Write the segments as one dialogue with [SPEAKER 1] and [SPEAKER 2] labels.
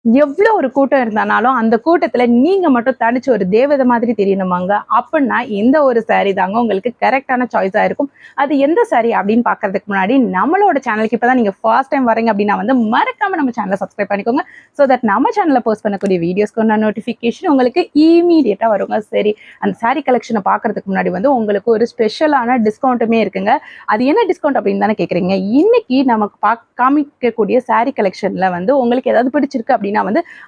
[SPEAKER 1] எவ்வளோ ஒரு கூட்டம் இருந்தாலும் அந்த கூட்டத்துல நீங்க மட்டும் தனிச்சு ஒரு தேவதை மாதிரி தெரியணுமாங்க. அப்படின்னா இந்த ஒரு saree தாங்க உங்களுக்கு கரெக்டான சாய்ஸா இருக்கும். அது எந்த saree அப்படின்னு பாக்குறதுக்கு முன்னாடி நம்மளோட சேனலுக்கு இப்பதான் நீங்க ஃபர்ஸ்ட் டைம் வரீங்க அப்படின்னா மறக்காம நம்ம சேனலை சப்ஸ்கிரைப் பண்ணிக்கோங்க. ஸோ தட் நம்ம சேனல்ல போஸ்ட் பண்ணக்கூடிய வீடியோஸ்க்கு நோட்டிஃபிகேஷன் உங்களுக்கு இமீடியட்டா வருங்க. சரி, அந்த saree கலெக்ஷனை பாக்குறதுக்கு முன்னாடி உங்களுக்கு ஒரு ஸ்பெஷலான டிஸ்கவுண்ட்டுமே இருக்குங்க. அது என்ன டிஸ்கவுண்ட் அப்படின்னு தானே கேக்குறீங்க. இன்னைக்கு நமக்கு காமிக்கக்கூடிய saree கலெக்ஷன்ல உங்களுக்கு ஏதாவது பிடிச்சிருக்கு அப்படின்னா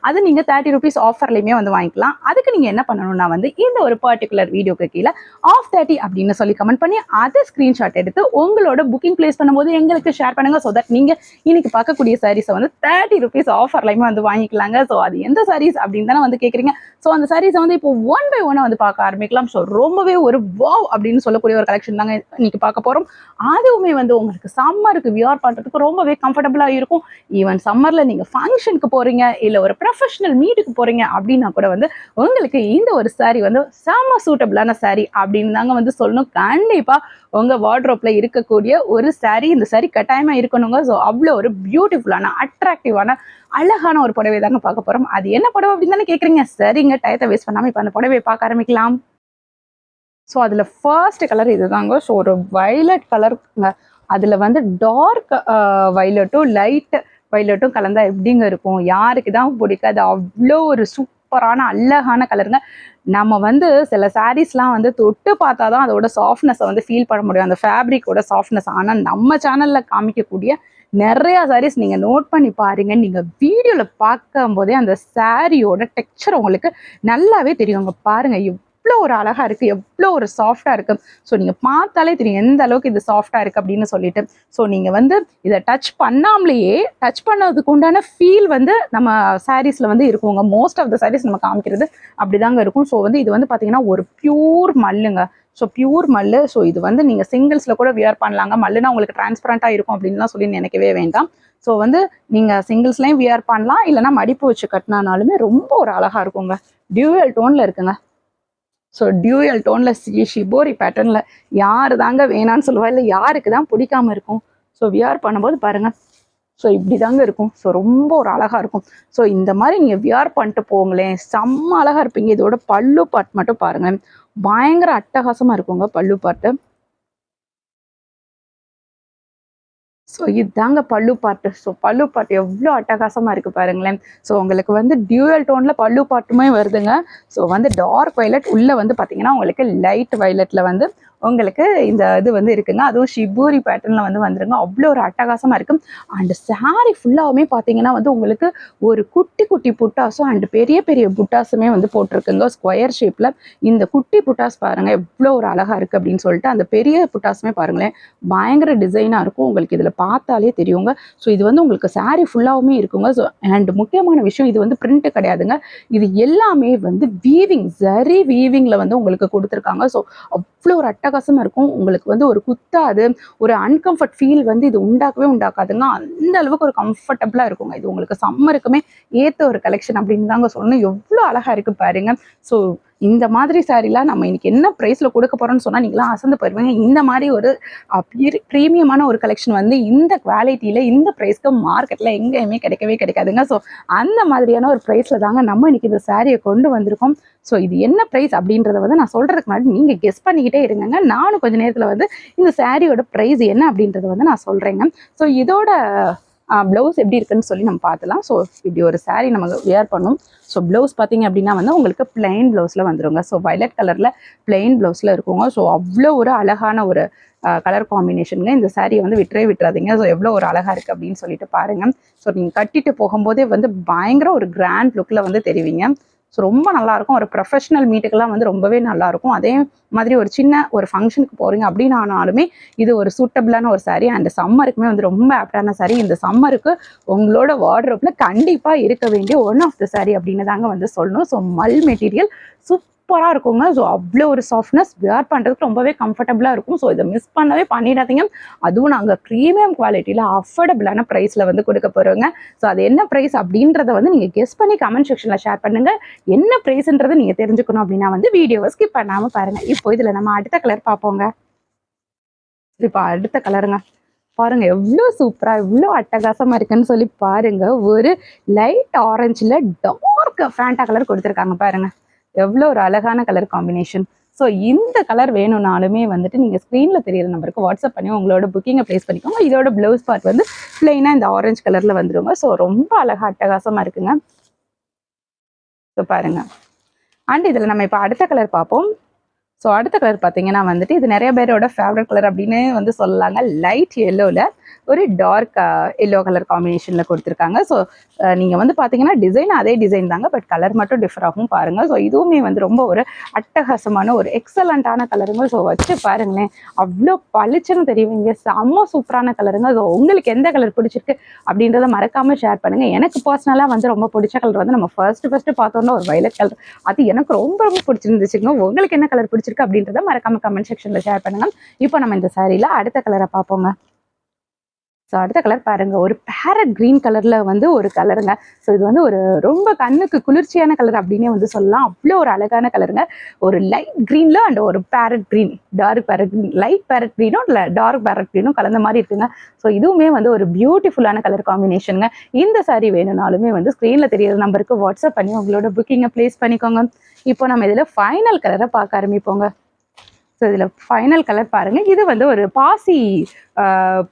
[SPEAKER 1] அது நீங்க 30 rupees ஆஃபர்லயுமே வாங்கிக்கலாம். அதுக்கு நீங்க என்ன பண்ணணும்னா இந்த ஒரு பர்டிகுலர் வீடியோக்கு கீழே ஆஃப் 30 அப்படின்னு சொல்லி கமெண்ட் பண்ணி அதை ஸ்கிரீன்ஷாட் எடுத்து உங்களோட புக்கிங் பிளேஸ் பண்ணும்போது எங்களுக்கு ஷேர் பண்ணுங்க. ஸோ தட் நீங்க இன்னைக்கு பார்க்கக்கூடிய சாரீஸை 30 rupees ஆஃபர்லயுமே வாங்கிக்கலாங்க. ஸோ அது எந்த சாரீஸ் அப்படின்னு தானே கேட்குறீங்க. ஸோ அந்த சாரீஸை இப்போ ஒன் பை ஒன்னா பார்க்க ஆரம்பிக்கலாம். ஸோ ரொம்பவே ஒரு வாவ் அப்படின்னு சொல்லக்கூடிய ஒரு கலெக்ஷன் தாங்க இன்னைக்கு பார்க்க போறோம். அதுவுமே உங்களுக்கு சம்மருக்கு வியர் பண்றதுக்கு ரொம்பவே கம்ஃபர்டபுளா இருக்கும். ஈவன் சம்மர்ல நீங்க ஃபங்க்ஷனுக்கு போறீங்க, இல்ல ஒரு ப்ரொஃபஷனல் மீட்டுக்கு போறீங்க அப்படின்னா கூட உங்களுக்கு இந்த ஒரு சாரி செம்ம சூட்டபிளான சாரி அப்படின்னு தாங்க சொல்லணும். கண்டிப்பா உங்க வார்ட்ரோப்ல இருக்கக்கூடிய ஒரு சாரி, இந்த சாரி கட்டாயமா இருக்கணுங்க. ஸோ அவ்வளோ ஒரு பியூட்டிஃபுல்லான அட்ராக்டிவான அழகான ஒரு புடவை தாங்க பார்க்க போறோம். அது என்ன புடவை அப்படின்னு தானே கேட்குறீங்க. சரிங்க, டயத்தை வேஸ்ட் பண்ணாம இப்போ அந்த புடவையை பார்க்க ஆரம்பிக்கலாம். ஸோ அதில் ஃபர்ஸ்ட் கலர் இதுதாங்க. ஸோ ஒரு வயலட் கலருங்க. அதில் டார்க் வயலட்டும் லைட் வயலட்டும் கலந்தா எப்படிங்க இருக்கும்? யாருக்கு தான் பிடிக்காது? அவ்வளோ ஒரு சூப்பரான அழகான கலருங்க. நம்ம சில சாரீஸ்லாம் தொட்டு பார்த்தா தான் அதோட சாஃப்ட்னஸை ஃபீல் பண்ண முடியும், அந்த ஃபேப்ரிக்கோட சாஃப்ட்னஸ். ஆனால் நம்ம சேனலில் காமிக்கக்கூடிய நிறையா சாரீஸ் நீங்கள் நோட் பண்ணி பாருங்க. நீங்கள் வீடியோவில் பார்க்கும் போதே அந்த சாரியோட டெக்ஸ்சர் உங்களுக்கு நல்லாவே தெரியுங்க. பாருங்க எவ்வளோ ஒரு அழகா இருக்கு, எவ்வளோ ஒரு சாஃப்டா இருக்கு. ஸோ நீங்க பார்த்தாலே தெரியும் எந்த அளவுக்கு இது சாஃப்டா இருக்கு அப்படின்னு சொல்லிட்டு. ஸோ நீங்க இதை டச் பண்ணாமலேயே டச் பண்ணதுக்கு உண்டான ஃபீல் நம்ம சாரீஸ்ல இருக்குங்க. மோஸ்ட் ஆஃப் த சாரீஸ் நம்ம காமிக்கிறது அப்படிதாங்க இருக்கும். ஸோ இது பார்த்தீங்கன்னா ஒரு பியூர் மல்லுங்க. ஸோ பியூர் மல்லு. ஸோ இது நீங்க சிங்கிள்ஸ்ல கூட வியர் பண்ணலாங்க. மல்லுனா உங்களுக்கு டிரான்ஸ்பரண்டா இருக்கும் அப்படின்லாம் சொல்லி நினைக்கவே வேண்டாம். ஸோ நீங்க சிங்கிள்ஸ்லயும் வியர் பண்ணலாம், இல்லைன்னா மடிப்பு வச்சு கட்டினாலுமே ரொம்ப ஒரு அழகா இருக்குங்க. டியூவல் டோன்ல இருக்குங்க. ஸோ டியூயல் டோனில் ஷிபோரி பேட்டர்னில் யார் தாங்க வேணான்னு சொல்லுவா, இல்லை யாருக்கு தான் பிடிக்காம இருக்கும். ஸோ வியர் பண்ணும்போது பாருங்கள், ஸோ இப்படி தாங்க இருக்கும். ஸோ ரொம்ப ஒரு அழகாக இருக்கும். ஸோ இந்த மாதிரி நீங்கள் வியர் பண்ணிட்டு போங்களேன், செம்ம அழகாக இருப்பீங்க. இதோட பல்லு பாட்டு மட்டும் பாருங்களேன், பயங்கர அட்டகாசமாக இருக்குங்க பல்லு பாட்டு. ஸோ இதுதாங்க பல்லு பாட்டு. ஸோ பல்லு பாட்டு எவ்வளோ அட்டகாசமாக இருக்குது பாருங்களேன். ஸோ உங்களுக்கு டியூயல் டோனில் பல்லு பாட்டுமே வருதுங்க. ஸோ டார்க் வயலட் உள்ளே பார்த்தீங்கன்னா உங்களுக்கு லைட் வயலட்டில் உங்களுக்கு இந்த இது இருக்குங்க. அதுவும் ஷிபூரி பேட்டர்னில் வந்துருங்க. அவ்வளோ ஒரு அட்டகாசமாக இருக்கும். அண்ட் சாரி ஃபுல்லாகவுமே பார்த்தீங்கன்னா உங்களுக்கு ஒரு குட்டி குட்டி புட்டாஸும் அண்ட் பெரிய பெரிய புட்டாஸுமே போட்டிருக்குங்க ஸ்கொயர் ஷேப்பில். இந்த குட்டி புட்டாஸ் பாருங்கள் எவ்வளோ ஒரு அழகாக இருக்குது அப்படின்னு சொல்லிட்டு. அந்த பெரிய புட்டாஸுமே பாருங்களேன் பயங்கர டிசைனாக இருக்கும். உங்களுக்கு இதில் பார்த்தாலே தெரியுங்க. ஸோ இது உங்களுக்கு சாரி ஃபுல்லாகவுமே இருக்குங்க. ஸோ அண்ட் முக்கியமான விஷயம், இது பிரிண்ட் கிடையாதுங்க. இது எல்லாமே வீவிங், சரி வீவிங்கில் உங்களுக்கு கொடுத்துருக்காங்க. ஸோ அவ்வளோ ஒரு அட்டகாசமாக இருக்கும். உங்களுக்கு ஒரு குத்தாது, ஒரு அன்கம்ஃபர்ட் ஃபீல் இது உண்டாக்கவே உண்டாக்காதுங்க. அந்த அளவுக்கு ஒரு கம்ஃபர்டபுளாக இருக்குங்க. இது உங்களுக்கு சம்மருக்குமே ஏற்ற ஒரு கலெக்ஷன் அப்படின்னு தாங்க சொல்லணும். எவ்வளோ அழகாக இருக்குது பாருங்க. ஸோ இந்த மாதிரி சாரீலாம் நம்ம இன்னைக்கு என்ன ப்ரைஸில் கொடுக்க போகிறோம்னு சொன்னால் நீங்களாம் அசந்து போயிருவீங்க. இந்த மாதிரி ஒரு ப்ரீமியமான ஒரு கலெக்ஷன் இந்த குவாலிட்டியில் இந்த ப்ரைஸ்க்கு மார்க்கெட்டில் எங்கேயுமே கிடைக்கவே கிடைக்காதுங்க. ஸோ அந்த மாதிரியான ஒரு ப்ரைஸில் தாங்க நம்ம இன்னைக்கு இந்த சாரியை கொண்டு வந்திருக்கோம். ஸோ இது என்ன ப்ரைஸ் அப்படின்றத நான் சொல்கிறதுக்கு முன்னாடி நீங்கள் கெஸ் பண்ணிக்கிட்டே இருங்க. நானும் கொஞ்சம் நேரத்தில் இந்த சாரியோட ப்ரைஸ் என்ன அப்படின்றத நான் சொல்கிறேங்க. ஸோ இதோட ப்ளவுஸ் எப்படி இருக்குன்னு சொல்லி நம்ம பார்த்துலாம். ஸோ இப்படி ஒரு சாரீ நம்ம வியர் பண்ணோம். ஸோ ப்ளவுஸ் பார்த்தீங்க அப்படின்னா உங்களுக்கு பிளெயின் ப்ளவுஸில் வந்துருங்க. ஸோ வயலட் கலரில் பிளெயின் ப்ளவுஸில் இருக்குங்க. ஸோ அவ்வளோ ஒரு அழகான ஒரு கலர் காம்பினேஷனுங்க. இந்த சாரியை விட்டுறே விட்டுறாதீங்க. ஸோ எவ்வளோ ஒரு அழகாக இருக்குது அப்படின்னு சொல்லிட்டு பாருங்கள். ஸோ நீங்கள் கட்டிட்டு போகும்போதே பயங்கர ஒரு கிராண்ட் லுக்கில் தெரிவிங்க. ஸோ ரொம்ப நல்லாயிருக்கும். ஒரு ப்ரொஃபஷனல் மீட்டுக்கெல்லாம் ரொம்பவே நல்லாயிருக்கும். அதே மாதிரி ஒரு சின்ன ஒரு ஃபங்க்ஷனுக்கு போகிறீங்க அப்படின்னாலுமே இது ஒரு சூட்டபிளான ஒரு சாரீ. அண்ட் சம்மருக்குமே ரொம்ப ஆப்டான சாரீ. இந்த சம்மருக்கு உங்களோட வார்ட்ரோப்பில் கண்டிப்பாக இருக்க வேண்டிய ஒன் ஆஃப் த சாரீ அப்படின்னு தாங்க சொல்லணும். ஸோ மல் மெட்டீரியல் சூப்பராக இருக்குங்க. ஸோ அவ்வளோ ஒரு சாஃப்ட்னஸ், வியர் பண்ணுறதுக்கு ரொம்பவே கம்ஃபர்டபுளாக இருக்கும். ஸோ இதை மிஸ் பண்ணவே பண்ணிடாதீங்க. அதுவும் நாங்கள் ப்ரீமியம் குவாலிட்டியில் அஃபோர்டபுளான ப்ரைஸில் கொடுக்க போகிறோங்க. ஸோ அது என்ன ப்ரைஸ் அப்படின்றத நீங்கள் கெஸ் பண்ணி கமெண்ட் செக்ஷனில் ஷேர் பண்ணுங்கள். என்ன ப்ரைஸ்ன்றதை நீங்கள் தெரிஞ்சுக்கணும் அப்படின்னா வீடியோவை ஸ்கிப் பண்ணாமல் பாருங்கள். இப்போ இதில் நம்ம அடுத்த கலர் பார்ப்போங்க. இப்போ அடுத்த கலருங்க. பாருங்க எவ்வளோ சூப்பரா இவ்வளோ அட்டகாசமா இருக்குன்னு சொல்லி பாருங்க. ஒரு லைட் ஆரஞ்சில் டார்க் ஃபேண்டா கலர் கொடுத்துருக்காங்க பாருங்க. எவ்வளோ ஒரு அழகான கலர் காம்பினேஷன். ஸோ இந்த கலர் வேணும்னாலுமே வந்துட்டு நீங்கள் ஸ்க்ரீனில் தெரியிற நம்பருக்கு வாட்ஸ்அப் பண்ணி உங்களோட புக்கிங்கை ப்ளேஸ் பண்ணிக்கோங்க. இதோட ப்ளவுஸ் பார்ட் வந்து பிளெயினாக இந்த ஆரஞ்சு கலரில் வந்துடுங்க. ஸோ ரொம்ப அழகாக அட்டகாசமாக இருக்குங்க. ஸோ பாருங்க. அண்ட் இதில் நம்ம இப்போ அடுத்த கலர் பார்ப்போம். ஸோ அடுத்த கலர் பார்த்தீங்கன்னா வந்துட்டு இது நிறைய பேரோட ஃபேவரட் கலர் அப்படின்னு வந்து சொல்லலாங்க. லைட் எல்லோவில் ஒரு டார்க் எல்லோ கலர் காம்பினேஷனில் கொடுத்துருக்காங்க. ஸோ நீங்கள் வந்து பார்த்தீங்கன்னா டிசைன் அதே டிசைன் தாங்க, பட் கலர் மட்டும் டிஃபர் ஆகும் பாருங்கள். ஸோ இதுவுமே வந்து ரொம்ப ஒரு அட்டகாசமான ஒரு எக்ஸலண்ட்டான கலருங்க. ஸோ வச்சு பாருங்களேன், அவ்வளோ பளிச்சுன்னு தெரியுவீங்க. செம்ம சூப்பரான கலருங்க. ஸோ உங்களுக்கு எந்த கலர் பிடிச்சிருக்கு அப்படின்றத மறக்காமல் ஷேர் பண்ணுங்கள். எனக்கு பர்சனலாக வந்து ரொம்ப பிடிச்ச கலர் வந்து நம்ம ஃபர்ஸ்ட்டு பார்த்தோன்னா ஒரு வயலட் கலர், அது எனக்கு ரொம்ப ரொம்ப பிடிச்சிருந்துச்சுங்க. உங்களுக்கு என்ன கலர் பிடிச்சிருக்கு அப்படின்றத மறக்காம கமெண்ட் செக்ஷன்ல ஷேர் பண்ணுங்க. இப்போ நம்ம இந்த சாரியில அடுத்த கலரை பார்ப்போங்க. ஸோ அடுத்த கலர் பாருங்க, ஒரு பேரட் கிரீன் கலர்ல வந்து ஒரு கலருங்க. ஸோ இது வந்து ஒரு ரொம்ப கண்ணுக்கு குளிர்ச்சியான கலர் அப்படின்னே வந்து சொல்லலாம். அவ்வளோ ஒரு அழகான கலருங்க. ஒரு லைட் கிரீன்ல அண்ட் ஒரு parrot green, dark parrot green, light parrot கிரீனும் இல்லை டார்க் பேரட் கிரீனும் கலந்த மாதிரி இருக்குங்க. ஸோ இதுவுமே வந்து ஒரு பியூட்டிஃபுல்லான கலர் காம்பினேஷனுங்க. இந்த சாரி வேணும்னாலுமே வந்து ஸ்க்ரீனில் தெரியிற நம்பருக்கு வாட்ஸ்அப் பண்ணி உங்களோட புக்கிங்கை ப்ளேஸ் பண்ணிக்கோங்க. இப்போ நம்ம இதில் ஃபைனல் கலரை பார்க்க ஆரம்பிப்போங்க. ஸோ இதில் ஃபைனல் கலர் பாருங்கள். இது வந்து ஒரு பாசி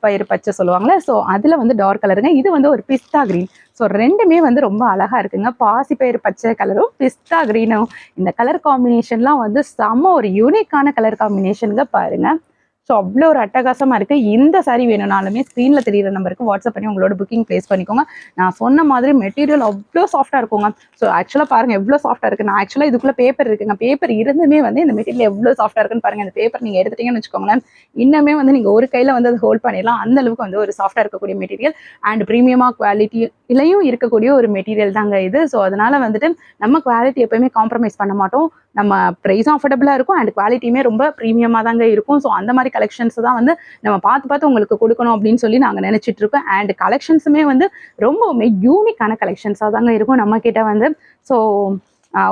[SPEAKER 1] பயிர் பச்சை சொல்லுவாங்களே, ஸோ அதில் வந்து டார்க் கலருங்க. இது வந்து ஒரு பிஸ்தா கிரீன். ஸோ ரெண்டுமே வந்து ரொம்ப அழகாக இருக்குங்க. பாசி பயிர் பச்சை கலரும் பிஸ்தா கிரீனும் இந்த கலர் காம்பினேஷன்லாம் வந்து செம்ம ஒரு யூனிக்கான கலர் காம்பினேஷனுங்க பாருங்கள். ஸோ அவ்வளோ ஒரு அட்டகாசமாக இருக்குது. இந்த சாரி வேணும்னாலுமே ஸ்க்ரீனில் தெரியிற நம்பருக்கு வாட்ஸ்அப் பண்ணி உங்களோட புக்கிங் ப்ளேஸ் பண்ணிக்கோங்க. நான் சொன்ன மாதிரி மெட்டீரியல் அவ்வளோ சாஃப்டாக இருக்குங்க. ஸோ ஆக்சுவலாக பாருங்கள் எவ்வளோ சாஃப்டாக இருக்குது. நான் ஆக்சுவலாக இதுக்குள்ளே பேப்பர் இருக்குங்க. பேப்பர் இருந்துமே வந்து இந்த மெட்டீரியல் எவ்வளோ சாஃப்டாக இருக்குன்னு பாருங்கள். இந்த பேப்பர் நீங்கள் எடுத்துட்டீங்கன்னு வச்சுக்கோங்களேன், இன்னுமே வந்து நீங்கள் ஒரு கையில் வந்து அதை ஹோல்ட் பண்ணிடலாம். அந்த அளவுக்கு வந்து ஒரு சாஃப்டாக இருக்கக்கூடிய மெட்டீரியல் அண்ட் ப்ரீமியமாக குவாலிட்டிலையும் இருக்கக்கூடிய ஒரு மெட்டீரியல் தாங்க இது. ஸோ அதனால் வந்துட்டு நம்ம குவாலிட்டி எப்போயுமே காம்ப்ரமைஸ் பண்ண மாட்டோம். நம்ம ப்ரைஸும் அஃபோர்டபுளாக இருக்கும் அண்ட் குவாலிட்டியுமே ரொம்ப ப்ரீமியமாக தாங்க இருக்கும். ஸோ அந்த மாதிரி கலெக்ஷன்ஸ் தான் வந்து நம்ம பார்த்து உங்களுக்கு கொடுக்கணும் அப்படின்னு சொல்லி நாங்கள் நினச்சிட்டு இருக்கோம். அண்ட் கலெக்ஷன்ஸுமே வந்து ரொம்பவுமே யூனிக்கான கலெக்ஷன்ஸாக தாங்க இருக்கும் நம்மக்கிட்ட வந்து. ஸோ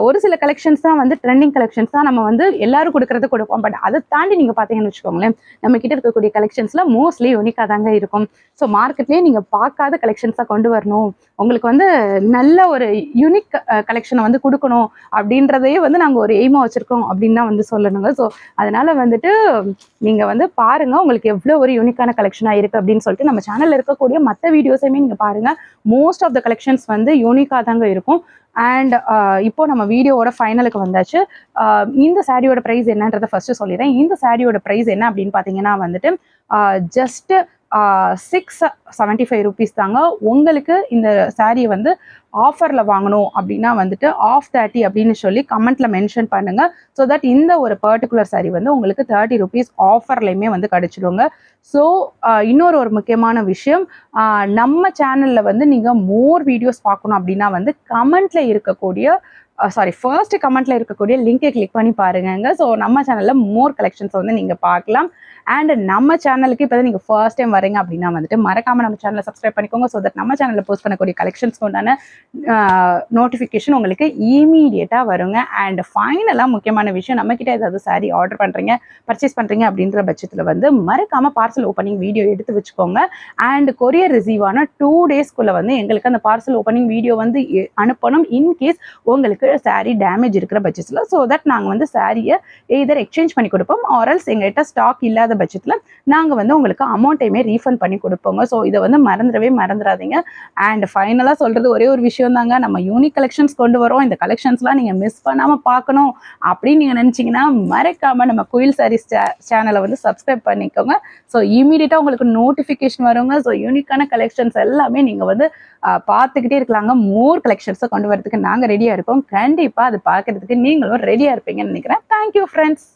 [SPEAKER 1] ஒரு சில கலெக்ஷன்ஸ் தான் வந்து ட்ரெண்டிங் கலெக்ஷன்ஸ் தான் நம்ம வந்து எல்லாரும் கொடுக்கறது கொடுப்போம். பட் அதை தாண்டி நீங்கள் பார்த்தீங்கன்னு வச்சுக்கோங்களேன், நம்ம கிட்ட இருக்கக்கூடிய கலெக்ஷன்ஸில் மோஸ்ட்லி யூனிக்காக தாங்க இருக்கும். ஸோ மார்க்கெட்லேயே நீங்கள் பார்க்காத கலெக்ஷன்ஸாக கொண்டு வரணும், உங்களுக்கு வந்து நல்ல ஒரு யூனிக் கலெக்ஷனை வந்து கொடுக்கணும் அப்படின்றதையே வந்து நாங்கள் ஒரு எய்மாக வச்சுருக்கோம் அப்படின்னு தான் வந்து சொல்லணுங்க. ஸோ அதனால் வந்துட்டு நீங்கள் வந்து பாருங்கள், உங்களுக்கு எவ்வளோ ஒரு யூனிக்கான கலெக்ஷனாக இருக்குது அப்படின்னு சொல்லிட்டு நம்ம சேனலில் இருக்கக்கூடிய மற்ற வீடியோஸையுமே நீங்கள் பாருங்கள். மோஸ்ட் ஆஃப் த கலெக்ஷன்ஸ் வந்து யூனிக்காக தாங்க இருக்கும். அண்ட் இப்போ நம்ம வீடியோவோட ஃபைனலுக்கு வந்தாச்சு. இந்த சாரியோட ப்ரைஸ் என்னன்றதை ஃபர்ஸ்ட் சொல்லிடுறேன். இந்த சாரியோட ப்ரைஸ் என்ன அப்படின்னு பார்த்தீங்கன்னா வந்துட்டு ஜஸ்ட் 675 ருபீஸ் தாங்க. உங்களுக்கு இந்த சாரியை வந்து ஆஃபரில் வாங்கணும் அப்படின்னா வந்துட்டு ஆஃப் 30 அப்படின்னு சொல்லி கமெண்ட்டில் மென்ஷன் பண்ணுங்கள். ஸோ தட் இந்த ஒரு பர்டிகுலர் சாரி வந்து உங்களுக்கு 30 ருபீஸ் ஆஃபர்லையுமே வந்து கிடச்சிடுங்க. ஸோ இன்னொரு முக்கியமான விஷயம், நம்ம சேனலில் வந்து நீங்கள் மோர் வீடியோஸ் பார்க்கணும் அப்படின்னா வந்து கமெண்ட்டில் இருக்கக்கூடிய ஃபர்ஸ்ட் கமெண்ட்டில் இருக்கக்கூடிய லிங்கை கிளிக் பண்ணி பாருங்க. ஸோ நம்ம சேனலில் மோர் கலெக்ஷன்ஸ் வந்து நீங்கள் பார்க்கலாம். அண்ட் நம்ம சேனலுக்கு இப்போ நீங்கள் ஃபர்ஸ்ட் டைம் வரீங்க அப்படின்னா வந்துட்டு மறக்காமல் நம்ம சேனலை சப்ஸ்கிரைப் பண்ணிக்கோங்க. ஸோ தட் நம்ம சேனலில் போஸ்ட் பண்ணக்கூடிய கலெக்ஷன்ஸ்க்கு உண்டான நோட்டிஃபிகேஷன் உங்களுக்கு இமீடியட்டாக வருங்க. அண்ட் ஃபைனலாக முக்கியமான விஷயம், நம்மக்கிட்ட ஏதாவது சாரி ஆர்டர் பண்ணுறீங்க, பர்ச்சேஸ் பண்ணுறீங்க அப்படின்ற பட்சத்தில் வந்து மறக்காமல் பார்சல் ஓப்பனிங் வீடியோ எடுத்து வச்சுக்கோங்க. அண்ட் கொரியர் ரிசீவ் ஆன 2 டேஸ்க்குள்ளே வந்து எங்களுக்கு அந்த பார்சல் ஓப்பனிங் வீடியோ வந்து அனுப்பணும். இன்கேஸ் உங்களுக்கு சாரி டேமேஜ் இருக்கிற பட்சத்தில், ஸோ தட் நாங்கள் வந்து சாரியை எய்தர் எக்ஸ்சேஞ்ச் பண்ணி கொடுப்போம் ஆர்எல்ஸ் எங்கள்கிட்ட ஸ்டாக் இல்லாத பட்சத்தில் நாங்கள் வந்து உங்களுக்கு அமௌண்ட்டையுமே ரீஃபண்ட் பண்ணி கொடுப்போங்க. ஸோ இதை வந்து மறந்துடாதீங்க. அண்ட் ஃபைனலாக சொல்கிறது ஒரே ஒரு விஷயம் தாங்க, நம்ம யூனிக் கலெக்ஷன்ஸ் கொண்டு வரோம். இந்த கலெக்ஷன்ஸ்லாம் நீங்கள் மிஸ் பண்ணாமல் பார்க்கணும் அப்படின்னு நீங்கள் நினச்சிங்கன்னா மறக்காமல் நம்ம குயில் சாரீஸ் சேனலை வந்து சப்ஸ்கிரைப் பண்ணிக்கோங்க. ஸோ இமீடியட்டாக உங்களுக்கு நோட்டிஃபிகேஷன் வருங்க. ஸோ யூனிக்கான கலெக்ஷன்ஸ் எல்லாமே நீங்கள் வந்து பார்த்துக்கிட்டே இருக்கலாங்க. மோர் கலெக்ஷன்ஸை கொண்டு வரதுக்கு நாங்கள் ரெடியாக இருக்கோம். கண்டிப்பாக அது பார்க்கறதுக்கு நீங்களும் ரெடியாக இருப்பீங்கன்னு நினைக்கிறேன். Thank you friends.